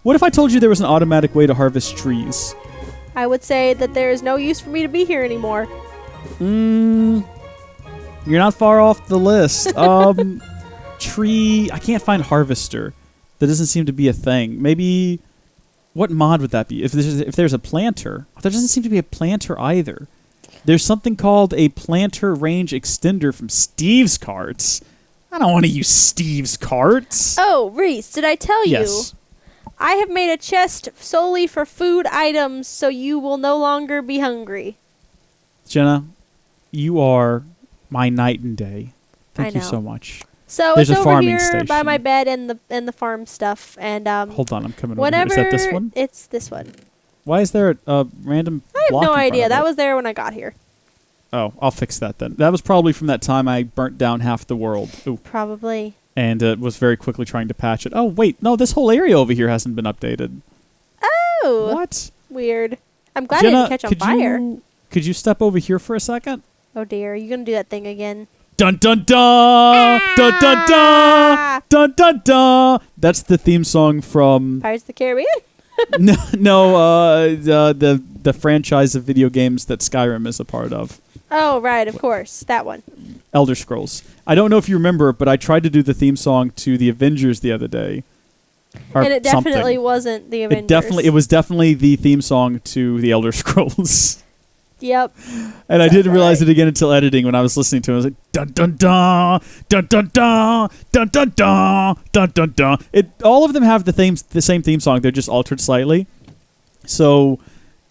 What if I told you there was an automatic way to harvest trees? I would say that there is no use for me to be here anymore. You're not far off the list. Tree. I can't find harvester. That doesn't seem to be a thing. Maybe. What mod would that be? If there's a planter, there doesn't seem to be a planter either. There's something called a planter range extender from Steve's Carts. I don't want to use Steve's Carts. Oh, Reese, did I tell you? Yes. I have made a chest solely for food items, so you will no longer be hungry. Jenna, you are my night and day. Thank I you know. so much. So There's it's a over farming here by station. my bed and the farm stuff. And Hold on, I'm coming over whenever here. Is that this one? It's this one. Why is there a random I have block no in front idea. of That it? was there when I got here. Oh, I'll fix that then. That was probably from that time I burnt down half the world. Ooh. Probably. And was very quickly trying to patch it. Oh, wait. No, this whole area over here hasn't been updated. Oh. What? Weird. I'm glad Jenna, I didn't catch on fire. Could you step over here for a second? Oh dear, you gonna do that thing again? Dun dun dun! Dun dun dun! Dun dun dun! That's the theme song from Pirates of the Caribbean? the franchise of video games that Skyrim is a part of. Oh, right, of course. That one. Elder Scrolls. I don't know if you remember, but I tried to do the theme song to the Avengers the other day. And it definitely wasn't the Avengers. It was definitely the theme song to the Elder Scrolls. Yep. And I didn't realize it again until editing when I was listening to it. I was like, dun dun dun, dun dun dun, dun dun dun, dun dun dun. All of them have the same theme song. They're just altered slightly. So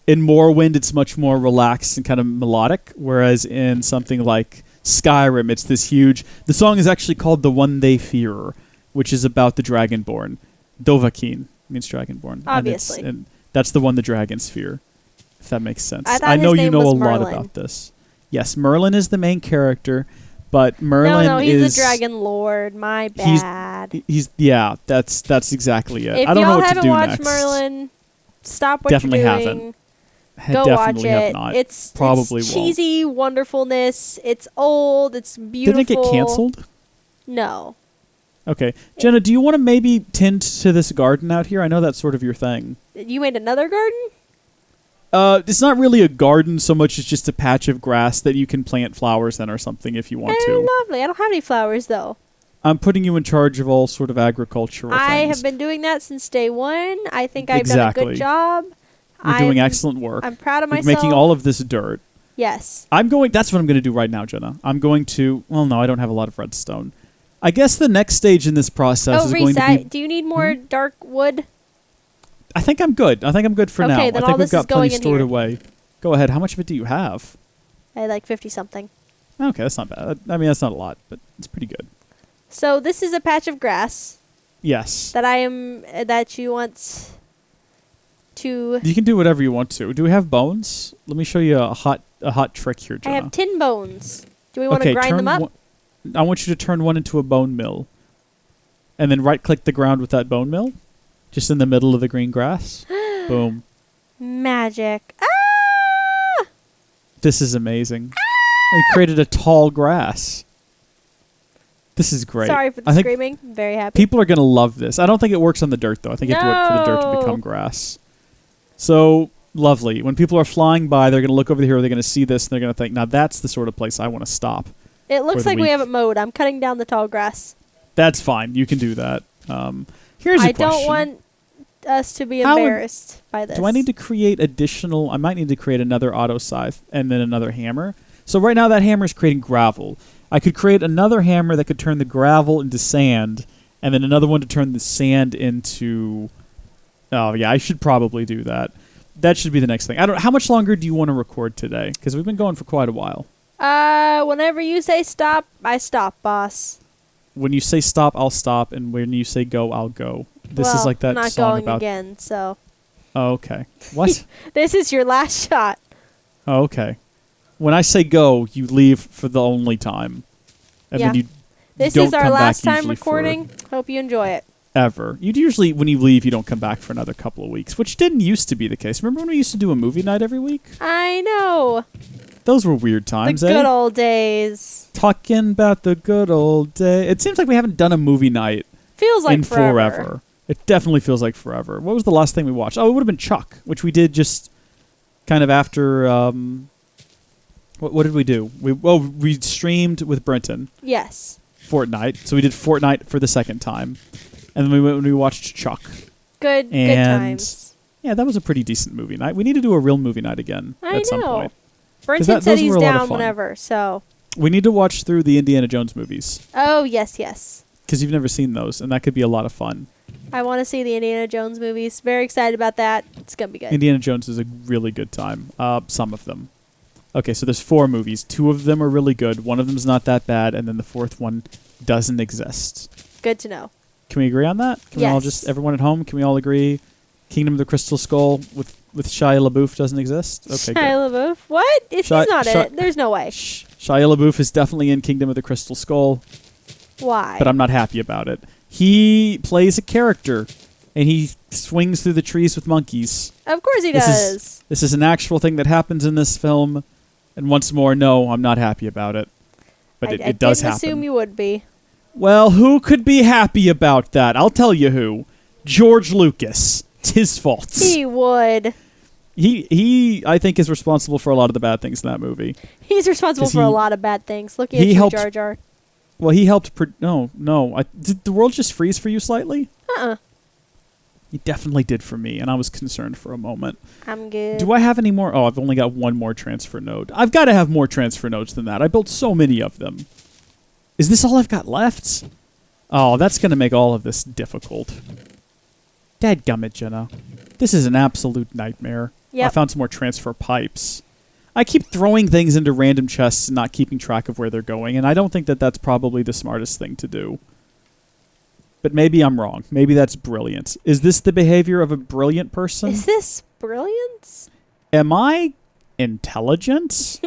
in Morrowind, it's much more relaxed and kind of melodic, whereas in something like Skyrim, it's this huge... The song is actually called The One They Fear, which is about the Dragonborn. Dovahkiin means Dragonborn. Obviously. And that's the one the dragons fear. If that makes sense. I know his you name know was a lot Merlin. about this. Yes, Merlin is the main character, but Merlin No, he's is a dragon lord. My bad. Yeah, that's exactly it. If I don't know y'all what to haven't do watched next. Merlin, stop what Definitely you're haven't. doing. I Go watch definitely have it. not. It's Probably cheesy wonderfulness. It's old. It's beautiful. Didn't it get canceled? No. Okay. Jenna, do you want to maybe tend to this garden out here? I know that's sort of your thing. You made another garden? It's not really a garden so much as just a patch of grass that you can plant flowers in or something if you want to. Lovely. I don't have any flowers, though. I'm putting you in charge of all sort of agricultural things. I have been doing that since day one. I think I've done Exactly. a good job. You're doing excellent work. I'm proud of You're myself. making all of this dirt. Yes. That's what I'm going to do right now, Jenna. I'm going to... Well, no, I don't have a lot of redstone. I guess the next stage in this process is Reese, going to be... do you need more dark wood? I think I'm good. I think I'm good for now. Okay, I then think all we've this got is going plenty in stored here. away. Go ahead. How much of it do you have? I had like 50-something. Okay, that's not bad. I mean, that's not a lot, but it's pretty good. So this is a patch of grass Yes. that you want to... You can do whatever you want to. Do we have bones? Let me show you a hot trick here, I Jenna. have tin bones. Do we want to grind them up? I want you to turn one into a bone mill. And then right-click the ground with that bone mill. Just in the middle of the green grass. Boom. Magic. Ah! This is amazing. I created a tall grass. This is great. Sorry for the screaming. I'm very happy. People are going to love this. I don't think it works on the dirt, though. I think you have to wait for the dirt to become grass. So, lovely. When people are flying by, they're going to look over here, they're going to see this, and they're going to think, now that's the sort of place I want to stop. It looks like we haven't mowed. I'm cutting down the tall grass. That's fine. You can do that. Here's a question. I don't want us to be embarrassed by this. Do I need to create additional... I might need to create another auto scythe and then another hammer. So right now that hammer is creating gravel. I could create another hammer that could turn the gravel into sand, and then another one to turn the sand into... Oh, yeah, I should probably do that. That should be the next thing. How much longer do you want to record today? Because we've been going for quite a while. Whenever you say stop, I stop, boss. When you say stop, I'll stop, and when you say go, I'll go. This is like that I'm not song going about... again, so... Oh, okay. What? This is your last shot. Oh, okay. When I say go, you leave for the only time. And then you This don't is our come last back time recording. Hope you enjoy it. Ever. You'd usually, when you leave, you don't come back for another couple of weeks, which didn't used to be the case. Remember when we used to do a movie night every week? I know. Those were weird times, The good old days. Talking about the good old days. It seems like we haven't done a movie night Feels like in forever. It definitely feels like forever. What was the last thing we watched? Oh, it would have been Chuck, which we did just kind of after. What did we do? We streamed with Brenton. Yes. Fortnite. So we did Fortnite for the second time, and then we went and we watched Chuck. Good times. Yeah, that was a pretty decent movie night. We need to do a real movie night again at some point. Brenton said he's down whenever, so. We need to watch through the Indiana Jones movies. Oh, yes. Because you've never seen those, and that could be a lot of fun. I want to see the Indiana Jones movies. Very excited about that. It's going to be good. Indiana Jones is a really good time. Some of them. Okay, so there's 4 movies. 2 of them are really good. One of them's not that bad, and then the 4th one doesn't exist. Good to know. Can we agree on that? Can we all Yes. everyone at home, can we all agree Kingdom of the Crystal Skull with Shia LaBeouf doesn't exist? Okay, Shia LaBeouf? What? If he's not in it, there's no way. Shia LaBeouf is definitely in Kingdom of the Crystal Skull. Why? But I'm not happy about it. He plays a character, and he swings through the trees with monkeys. Of course he does. This is an actual thing that happens in this film, and once more, no, I'm not happy about it. But it does happen. I didn't assume you would be. Well, who could be happy about that? I'll tell you who. George Lucas. It's his fault. He would. He I think is responsible for a lot of the bad things in that movie. He's responsible for a lot of bad things. Looking at you, Jar Jar. Well, he helped. No. Did the world just freeze for you slightly? He definitely did for me, and I was concerned for a moment. I'm good. Do I have any more? Oh, I've only got one more transfer node. I've got to have more transfer nodes than that. I built so many of them. Is this all I've got left? Oh, that's going to make all of this difficult. Dadgummit, Jenna. This is an absolute nightmare. Yep. I found some more transfer pipes. I keep throwing things into random chests and not keeping track of where they're going, and I don't think that that's probably the smartest thing to do. But maybe I'm wrong. Maybe that's brilliant. Is this the behavior of a brilliant person? Is this brilliance? Am I intelligent?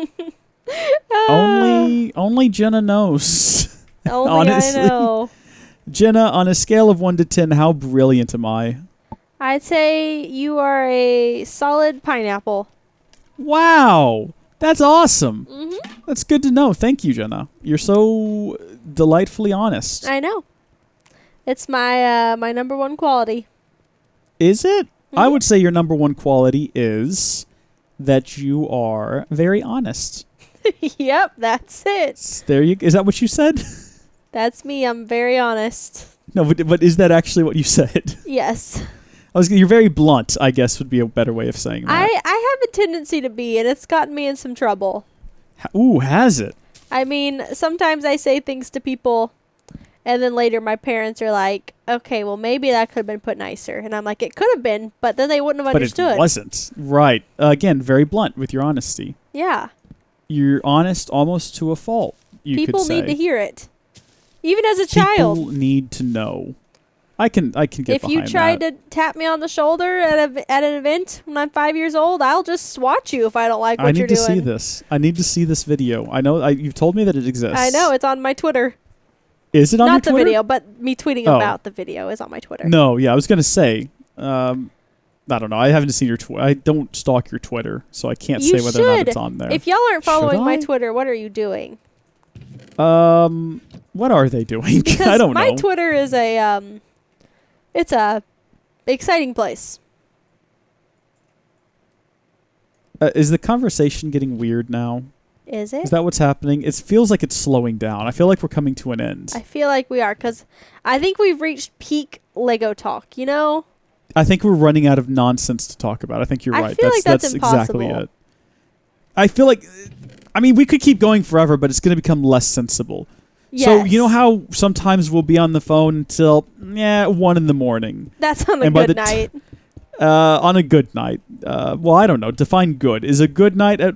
Only Jenna knows. Only Honestly. I know. Jenna, on a scale of 1 to 10, how brilliant am I? I'd say you are a solid pineapple. Wow. That's awesome. Mm-hmm. That's good to know. Thank you, Jenna. You're so delightfully honest. I know. It's my my number one quality. Is it? Mm-hmm. I would say your number one quality is that you are very honest. Yep, that's it. There you. Is that what you said? That's me. I'm very honest. No, but is that actually what you said? Yes. You're very blunt, I guess would be a better way of saying that. I have a tendency to be, and it's gotten me in some trouble. Ooh, has it? I mean, sometimes I say things to people, and then later my parents are like, okay, well, maybe that could have been put nicer. And I'm like, it could have been, but then they wouldn't have understood. But it wasn't. Right. Again, very blunt with your honesty. Yeah. You're honest almost to a fault, you could say. People need to hear it. Even as a child. People need to know. I can get behind that. If you tried to tap me on the shoulder at an event when I'm 5 years old, I'll just swat you if I don't like what you're doing. I need to see this. I need to see this video. I know you've told me that it exists. I know. It's on my Twitter. Is it on your Twitter? Not the video, but me tweeting about the video is on my Twitter. No, yeah, I was going to say, I don't know. I haven't seen your Twitter. I don't stalk your Twitter, so I can't say whether or not it's on there. If y'all aren't following my Twitter, what are you doing? What are they doing? Because I don't know. My Twitter is it's a exciting place. Is the conversation getting weird now? Is it? Is that what's happening? It feels like it's slowing down. I feel like we're coming to an end. I feel like we are, because I think we've reached peak Lego talk, you know? I think we're running out of nonsense to talk about. I think you're right. I feel like that's impossible. Exactly it. I feel like, we could keep going forever, but it's going to become less sensible. Yes. So you know how sometimes we'll be on the phone until 1 in the morning. That's on a good night. On a good night. Well, I don't know. Define good. Is a good night at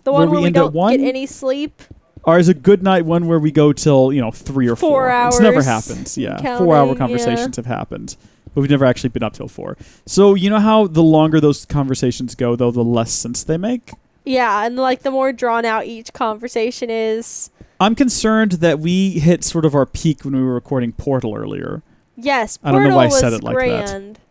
the one where we don't get at any sleep? Or is a good night one where we go till 3 or 4? 4 hours. It's never happened. Yeah, counting, 4-hour conversations have happened, but we've never actually been up till 4. So you know how the longer those conversations go, though, the less sense they make. Yeah, and the more drawn out each conversation is. I'm concerned that we hit sort of our peak when we were recording Portal earlier. Yes, Portal I don't know why I said was it like grand. that.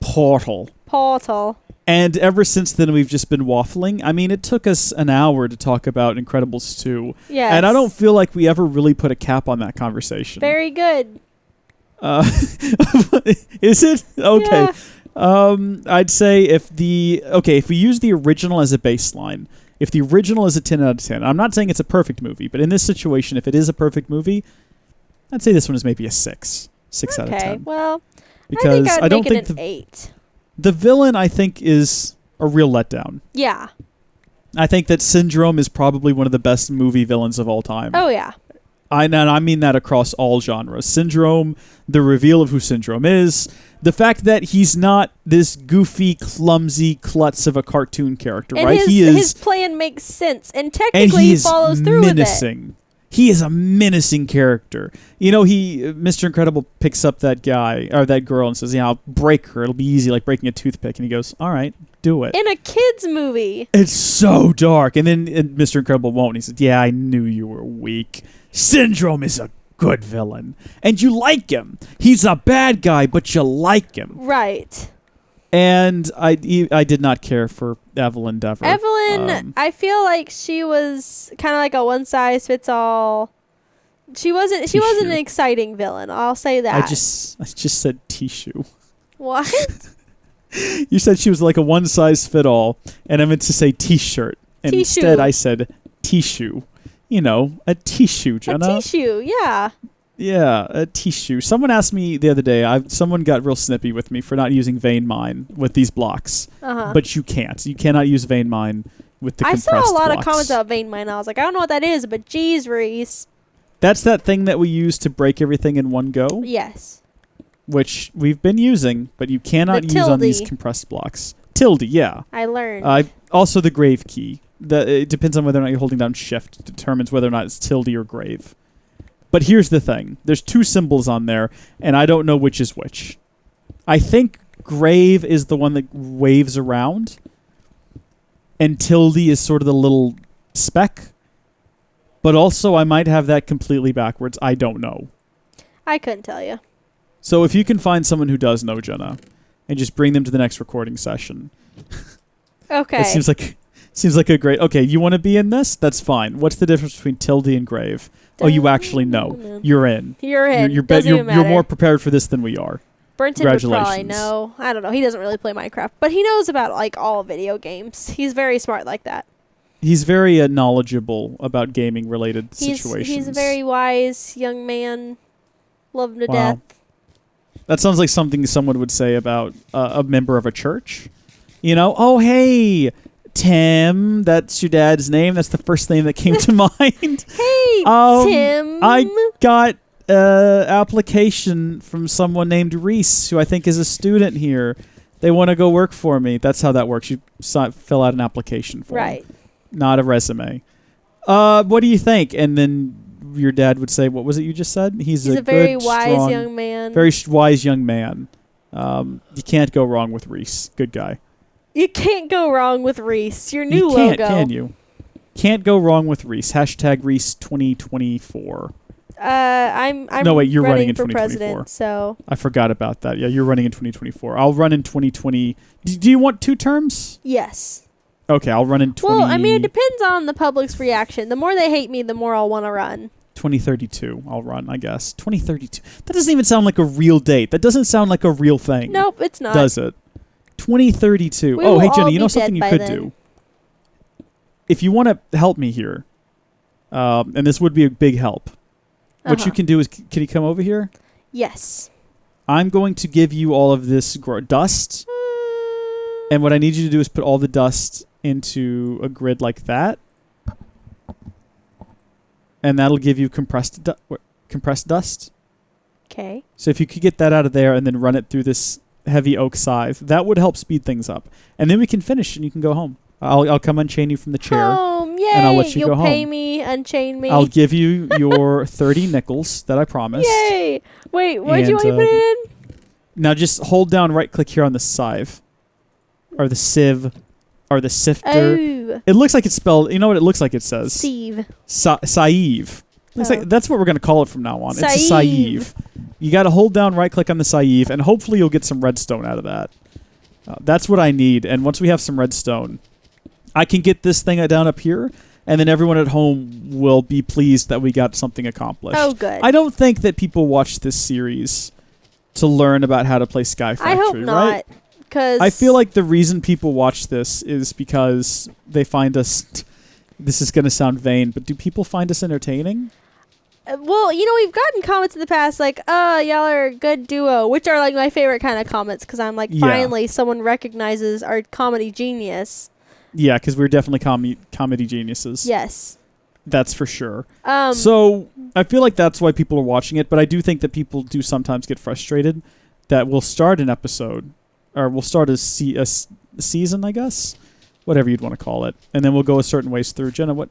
Portal. And ever since then, we've just been waffling. It took us an hour to talk about Incredibles 2. Yes. And I don't feel like we ever really put a cap on that conversation. Very good. Is it? Okay. Yeah. I'd say if we use the original as a baseline, if the original is a 10 out of 10, I'm not saying it's a perfect movie, but in this situation, if it is a perfect movie, I'd say this one is maybe a 6 out of 10. Okay, well, Because I think don't I'd make think it an 8. the villain, I think, is a real letdown. Yeah. I think that Syndrome is probably one of the best movie villains of all time. Oh, yeah. I mean that across all genres. Syndrome, the reveal of who Syndrome is, the fact that he's not this goofy, clumsy klutz of a cartoon character, And right? his plan makes sense, and technically he follows through menacing. with it. He is a menacing character. You know, Mr. Incredible picks up that guy or that girl and says, "Yeah, I'll break her. It'll be easy, like breaking a toothpick." And he goes, "All right, do it." In a kids movie. It's so dark. And then Mr. Incredible won't. And he said, "Yeah, I knew you were weak. Syndrome is a good villain, and you like him. He's a bad guy, but you like him." Right. And I did not care for Evelyn Dever. Evelyn, I feel like she was kind of like a one size fits all. She wasn't an exciting villain. I'll say that. I just said tissue. What? You said she was like a one size fit all, and I meant to say t-shirt. And Tissue. instead I said tissue. You know, a tissue, Jenna. A tissue, yeah. Yeah, a tissue. Someone asked me the other day, someone got real snippy with me for not using vein mine with these blocks. Uh-huh. But you can't. You cannot use vein mine with the compressed I saw a lot blocks. of comments about vein mine. I was like, I don't know what that is, but geez, Rees. That's that thing that we use to break everything in one go, Yes. which we've been using, but you cannot use on these compressed blocks. Tilde, yeah. I learned. Also the grave key. It depends on whether or not you're holding down shift. It determines whether or not it's tilde or grave. But here's the thing. There's 2 symbols on there, and I don't know which is which. I think grave is the one that waves around, and tilde is sort of the little speck. But also, I might have that completely backwards. I don't know. I couldn't tell you. So if you can find someone who does know, Jenna, and just bring them to the next recording session. Okay. It seems like a great... Okay, you want to be in this? That's fine. What's the difference between tilde and grave? Oh, you actually know. You're in. You're in. You're more prepared for this than we are. Brenton would probably know. I don't know. He doesn't really play Minecraft, but he knows about like all video games. He's very smart like that. He's very knowledgeable about gaming-related situations. He's a very wise young man. Love him to death. That sounds like something someone would say about a member of a church. You know, oh, hey, Tim, that's your dad's name. That's the first name that came to mind. Hey, Tim. I got application from someone named Rees, who I think is a student here. They want to go work for me. That's how that works. You fill out an application form. Right. Not a resume. What do you think? And then your dad would say, what was it you just said? He's a very good, wise strong, young man. Very wise young man. You can't go wrong with Rees. Good guy. You can't go wrong with Rees. Your new you can't, logo. Can you? Can't go wrong with Rees. Hashtag Rees 2024. I'm no, wait, you're running in for 2024. president, so I forgot about that. Yeah, you're running in 2024. I'll run in 2020. Do you want 2 terms? yes. Okay, I'll run in 20. Well, I mean, it depends on the public's reaction. The more they hate me, the more I'll want to run. 2032. I'll run, I guess. 2032. That doesn't even sound like a real date. That doesn't sound like a real thing. Nope, it's not. Does it? 2032. We Oh, hey, will Jenny, all you know be something you dead could by do? If you want to help me here, and this would be a big help, what you can do is, can you come over here? Yes. I'm going to give you all of this dust, and what I need you to do is put all the dust into a grid like that, and that'll give you compressed dust. Okay. So if you could get that out of there and then run it through this heavy oak scythe, that would help speed things up, and then we can finish and you can go home. I'll come unchain you from the chair. Home, yay! And I'll let you You'll go home. pay me, unchain me. I'll give you your 30 nickels that I promised. Yay! Wait, what did you want me to put it in? Now just hold down right click here on the scythe, or the sieve, or the sifter. Oh. It looks like it's spelled, you know what it looks like it says? Sieve. Scythe. Looks like that's what we're going to call it from now on. It's a scythe. You got to hold down right click on the scythe, and hopefully you'll get some redstone out of that. That's what I need, and once we have some redstone, I can get this thing down up here, and then everyone at home will be pleased that we got something accomplished. Oh, good. I don't think that people watch this series to learn about how to play Sky Factory, I hope right? not, because I feel like the reason people watch this is because they find us. This is going to sound vain, but do people find us entertaining? well, we've gotten comments in the past like, y'all are a good duo, which are like my favorite kind of comments because I'm like, Yeah. finally someone recognizes our comedy genius. Yeah, because we're definitely comedy geniuses. Yes. That's for sure. So I feel like that's why people are watching it, but I do think that people do sometimes get frustrated that we'll start an episode, or we'll start a season, I guess, whatever you'd want to call it, and then we'll go a certain ways through. Jenna, what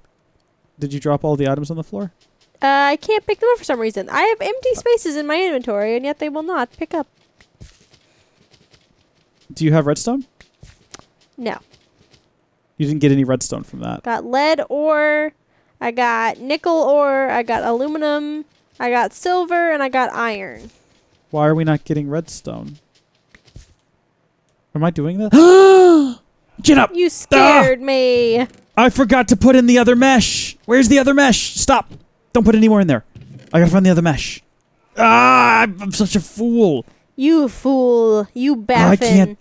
did you drop all the items on the floor? I can't pick them up for some reason. I have empty spaces in my inventory, and yet they will not pick up. Do you have redstone? No. You didn't get any redstone from that. Got lead ore, I got nickel ore, I got aluminum, I got silver, and I got iron. Why are we not getting redstone? Am I doing that? Jenna! You scared me. I forgot to put in the other mesh. Where's the other mesh? Stop. Don't put any more in there. I gotta find the other mesh. I'm such a fool. You fool. You Baffen. I can't.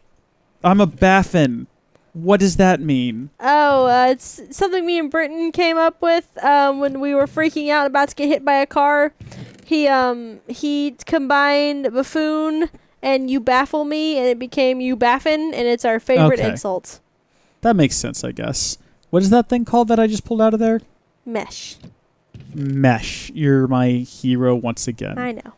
I'm a Baffen. What does that mean? Oh, it's something me and Britton came up with when we were freaking out about to get hit by a car. He combined buffoon and you baffle me, and it became you Baffen, and it's our favorite Okay. insult. That makes sense, I guess. What is that thing called that I just pulled out of there? Mesh. Mesh. You're my hero once again. I know.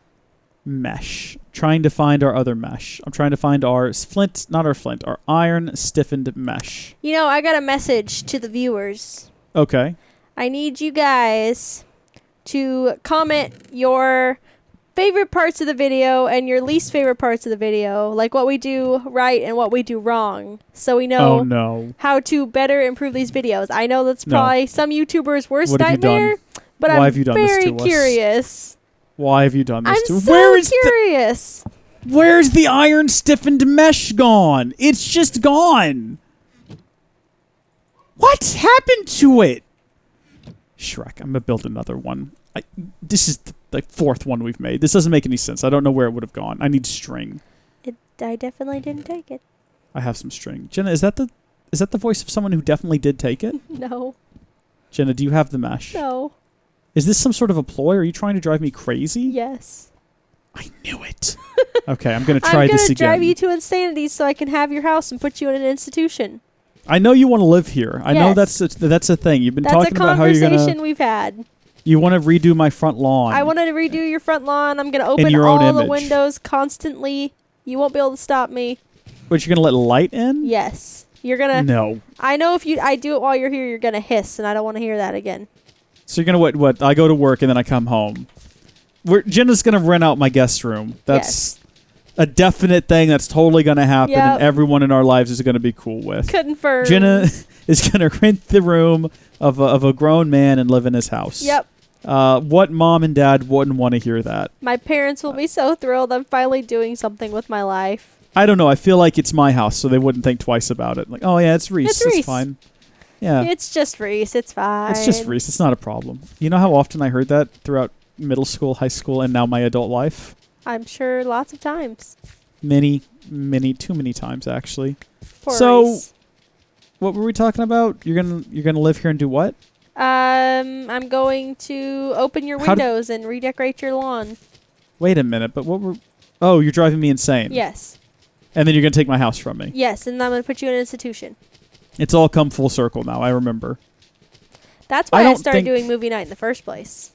Mesh. Trying to find our other mesh. I'm trying to find our flint, not our flint, our iron stiffened mesh. I got a message to the viewers. Okay. I need you guys to comment your favorite parts of the video and your least favorite parts of the video, like what we do right and what we do wrong, so we know Oh no. how to better improve these videos. I know that's No. probably some YouTubers' worst What have you nightmare, but Why I'm have you done this very to us? curious. Why have you done this I'm to so Where is curious. Where's the iron stiffened mesh gone? It's just gone. What happened to it? Shrek, I'm gonna build another one. This is the fourth one we've made. This doesn't make any sense. I don't know where it would have gone. I need string. I definitely didn't take it. I have some string. Jenna, is that the voice of someone who definitely did take it? No. Jenna, do you have the mesh? No. Is this some sort of a ploy? Are you trying to drive me crazy? Yes. I knew it. Okay, I'm gonna try this I'm again. gonna drive you to insanity so I can have your house and put you in an institution. I know you want to live here. I know Yes. that's a thing. You've been That's talking a about how you're conversation gonna. we've had. You want to redo my front lawn. I want to redo your front lawn. I'm gonna open your own all the image. windows constantly. You won't be able to stop me. But you're gonna let light in? Yes. You're gonna. No. I know if I do it while you're here, you're gonna hiss, and I don't want to hear that again. So you're gonna what? I go to work and then I come home. Jenna's gonna rent out my guest room. That's a definite thing. That's totally gonna happen, Yep. and everyone in our lives is gonna be cool with. Confirmed. Jenna is gonna rent the room of a grown man and live in his house. Yep. What mom and dad wouldn't want to hear that? My parents will be so thrilled. I'm finally doing something with my life. I don't know. I feel like it's my house, so they wouldn't think twice about it. Like, oh yeah, it's Rees. It's Rees. fine. Yeah, It's just Reese. It's fine. it's just Rees. It's not a problem. You know how often I heard that throughout middle school, high school, and now my adult life? I'm sure lots of times. Many, too many times actually. Poor So- Reese. What were we talking about? You're gonna live here and do what? I'm going to open your How d- windows and redecorate your lawn. Wait a minute, but what were? Oh, you're driving me insane. Yes. And then you're gonna take my house from me. Yes, and I'm going to put you in an institution. It's all come full circle now. I remember. That's I why I don't started think- doing movie night in the first place.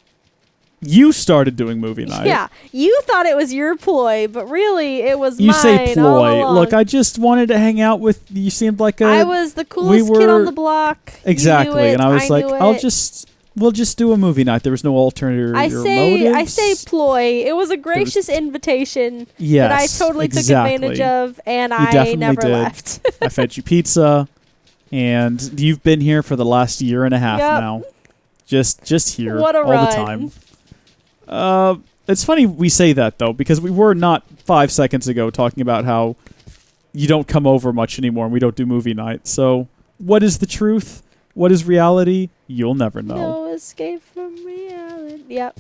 You started doing movie night. Yeah, you thought it was your ploy, but really it was You mine. say all ploy. along. Look, I just wanted to hang out with you. Seemed like a I was the coolest kid on the block. You exactly, knew it, and I was like, knew we'll just do a movie night. There was no alternative. I say motives. ploy. It was a gracious invitation Yes, that I totally exactly. took advantage of, and You I definitely never did. left. I fed you pizza, and you've been here for the last year and a half Yep. now. Just here What a all run. the time. It's funny we say that though, because we were not 5 seconds ago talking about how you don't come over much anymore and we don't do movie night. So what is the truth? What is reality? You'll never know. No escape from reality. Yep.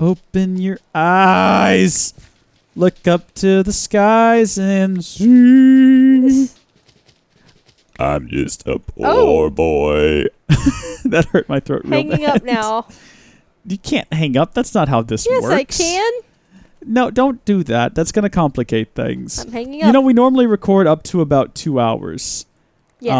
Open your eyes. Look up to the skies and see. I'm just a poor boy. That hurt my throat real bad. Hanging up now. You can't hang up. That's not how this Yes, works. I can. No, don't do that. That's going to complicate things. I'm hanging up. You know, we normally record up to about 2 hours. Yes.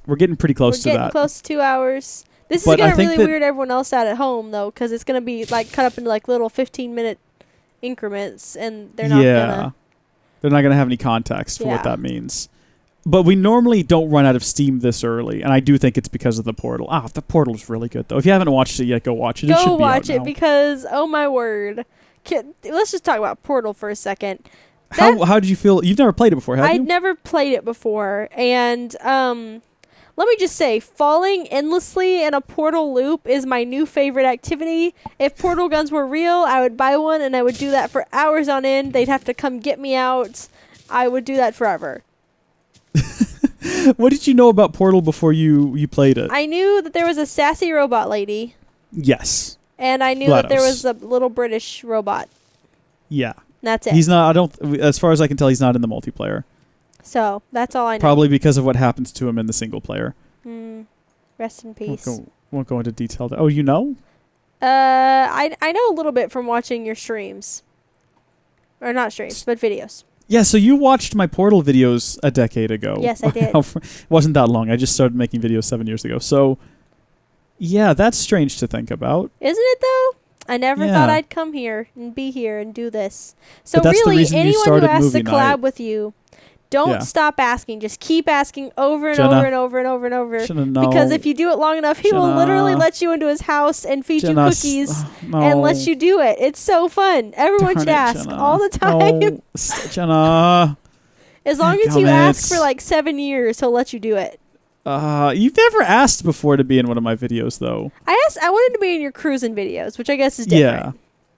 We're getting pretty close to We're getting that. close to 2 hours. This But is I going to think really that- weird everyone else out at home, though, because it's going to be like cut up into like little 15-minute increments, and they're not going to. They're not going to have any context for what Yeah. that means. But we normally don't run out of steam this early, and I do think it's because of the portal. The portal's really good, though. If you haven't watched it yet, go watch it. It should Go be watch out it now. because, oh my word. Let's just talk about Portal for a second. How did you feel? You've never played it before, have you? I'd never played it before, and let me just say, falling endlessly in a portal loop is my new favorite activity. If portal guns were real, I would buy one, and I would do that for hours on end. They'd have to come get me out. I would do that forever. What did you know about Portal before you played it? I knew that there was a sassy robot lady, Yes. and I knew that there was a little British robot. Yeah. That's it. He's not, as far as I can tell, he's not in the multiplayer. So, that's all I know. Probably because of what happens to him in the single player. Rest in peace. Won't go into detail. Oh, you know? I know a little bit from watching your streams. Or not streams, but videos. Yeah, so you watched my Portal videos a decade ago. Yes, I did. It wasn't that long. I just started making videos 7 years ago. So, yeah, that's strange to think about. Isn't it, though? I never thought Yeah. I'd come here and be here and do this. So But that's the really, reason you anyone who started asks to movie collab night. with you, don't Yeah. stop asking. Just keep asking over and Jenna. over and over and over and over. Should've known. Because if you do it long enough, he will Jenna. literally let you into his house and feed Jenna, you cookies no. and let you do it. It's so fun. Everyone Darn should it, ask Jenna. all the time. No. Jenna. As long as Damn you ask it. for like 7 years, he'll let you do it. You've never asked before to be in one of my videos, though. I wanted to be in your cruising videos, which I guess is different. Yeah,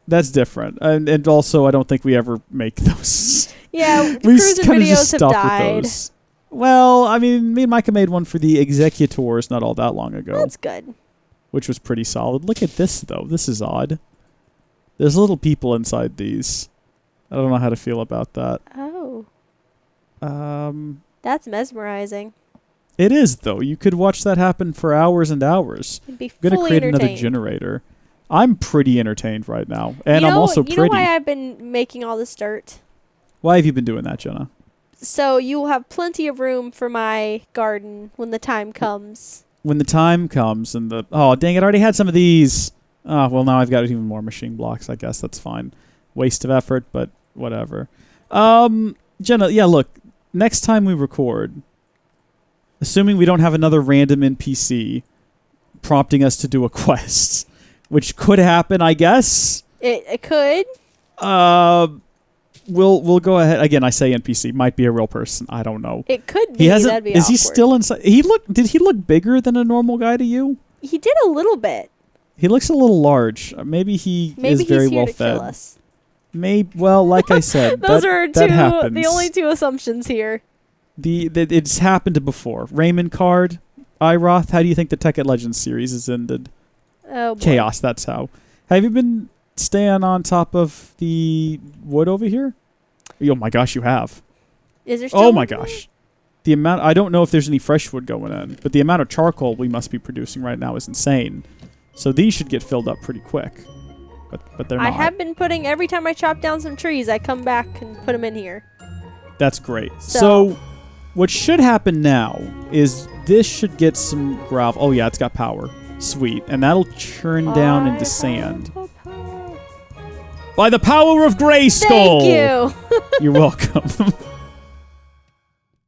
that's different. And also, I don't think we ever make those. Yeah, We cruising kind of videos just have stopped died. with those. Well, I mean, me and Micah made one for the Executors not all that long ago, That's good. which was pretty solid. Look at this, though. This is odd. There's little people inside these. I don't know how to feel about that. Oh, that's mesmerizing. It is, though. You could watch that happen for hours and hours. You'd be I'm going to fully create another entertained. generator. I'm pretty entertained right now. And you know, I'm also You pretty. know why I've been making all this dirt? Why have you been doing that, Jenna? So you will have plenty of room for my garden when the time comes. When the time comes and oh, dang it, I already had some of these. Oh, well, now I've got even more machine blocks. I guess that's fine. Waste of effort, but whatever. Jenna, yeah, look, next time we record, assuming we don't have another random NPC prompting us to do a quest, which could happen, I guess. It could. We'll go ahead. Again, I say NPC. Might be a real person. I don't know. It could be. He hasn't. That'd be Is he awkward. still inside? Did he look bigger than a normal guy to you? He did a little bit. He looks a little large. Maybe he Maybe is he's very here well to fed. kill us. Maybe. Well, like I said, Those that, are that the happens. only two assumptions here. It's happened before. Raymond Card, Iroth. How do you think the Tekkit Legends series has ended? Oh boy. Chaos. That's how. Have you been staying on top of the wood over here? Oh my gosh, you have. Is there still Oh my one there? gosh. The amount, I don't know if there's any fresh wood going in, but the amount of charcoal we must be producing right now is insane. So these should get filled up pretty quick. But they're not. I have been putting, every time I chop down some trees, I come back and put them in here. That's great. So- So what should happen now is this should get some gravel. Oh yeah, it's got power. Sweet. And that'll churn down into sand. By the power of Grayskull! Thank you. You're welcome.